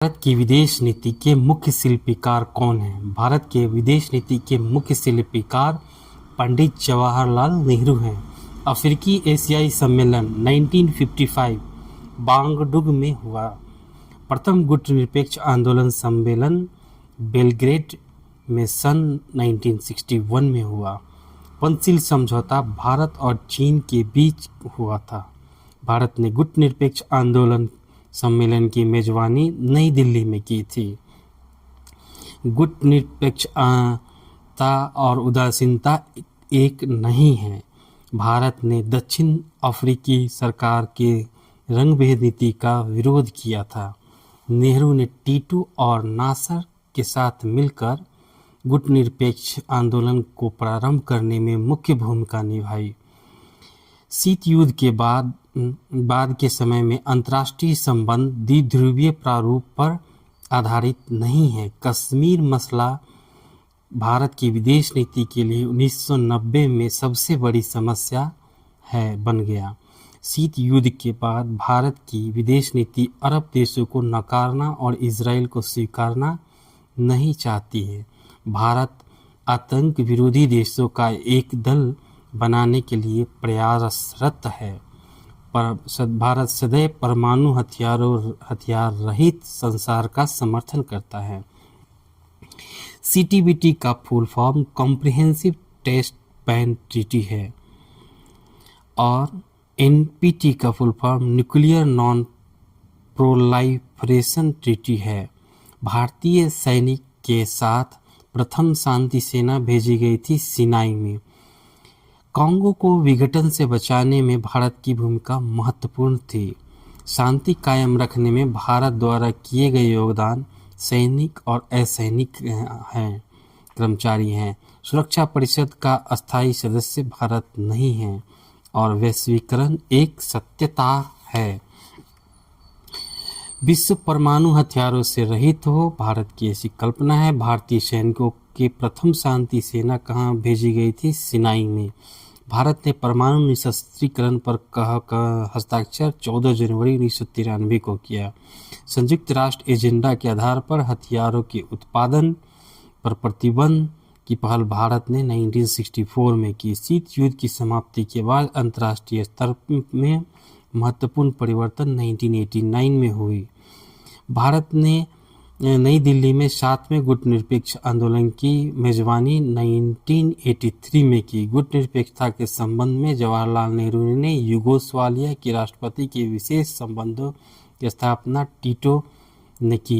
भारत की विदेश नीति के मुख्य शिल्पकार कौन हैं? भारत के विदेश नीति के मुख्य शिल्पकार पंडित जवाहरलाल नेहरू हैं। अफ्रीकी एशियाई सम्मेलन 1955 बांगडुग में हुआ। प्रथम गुटनिरपेक्ष आंदोलन सम्मेलन बेलग्रेड में सन 1961 में हुआ। पंचशील समझौता भारत और चीन के बीच हुआ था। भारत ने गुटनिरपेक्ष आंदोलन सम्मेलन की मेजबानी नई दिल्ली में की थी। गुटनिरपेक्षता और उदासीनता एक नहीं है। भारत ने दक्षिण अफ्रीकी सरकार के रंगभेद नीति का विरोध किया था। नेहरू ने टीटू और नासर के साथ मिलकर गुटनिरपेक्ष आंदोलन को प्रारंभ करने में मुख्य भूमिका निभाई। शीत युद्ध के बाद के समय में अंतर्राष्ट्रीय संबंध द्विध्रुवीय प्रारूप पर आधारित नहीं है। कश्मीर मसला भारत की विदेश नीति के लिए 1990 में सबसे बड़ी समस्या बन गया। शीत युद्ध के बाद भारत की विदेश नीति अरब देशों को नकारना और इजराइल को स्वीकारना नहीं चाहती है। भारत आतंक विरोधी देशों का एक दल बनाने के लिए प्रयासरत है। भारत सदैव परमाणु हथियार रहित संसार का समर्थन करता है। CTBT का full form comprehensive test ban treaty है और NPT का full form nuclear non proliferation treaty है। भारतीय सैनिक के साथ प्रथम शांति सेना भेजी गई थी सिनाई में। कांगो को विघटन से बचाने में भारत की भूमिका महत्वपूर्ण थी। शांति कायम रखने में भारत द्वारा किए गए योगदान सैनिक और असैनिक कर्मचारी हैं। सुरक्षा परिषद का अस्थायी सदस्य भारत नहीं है और वैश्वीकरण एक सत्यता है। विश्व परमाणु हथियारों से रहित हो, भारत की ऐसी कल्पना है। भारतीय सैनिकों की प्रथम शांति सेना कहाँ भेजी गई थी? सिनाई में। भारत ने परमाणु निशस्त्रीकरण पर हस्ताक्षर 14 जनवरी 1993 को किया। संयुक्त राष्ट्र एजेंडा के आधार पर हथियारों के उत्पादन पर प्रतिबंध की पहल भारत ने 1964 में की। शीत युद्ध की समाप्ति के बाद अंतर्राष्ट्रीय स्तर में महत्वपूर्ण परिवर्तन 1989 में हुई। भारत ने नई दिल्ली में 7वें गुटनिरपेक्ष आंदोलन की मेजबानी 1983 में की। गुटनिरपेक्षता के संबंध में जवाहरलाल नेहरू ने यूगोस्लाविया के राष्ट्रपति के विशेष संबंधों की स्थापना टीटो ने की।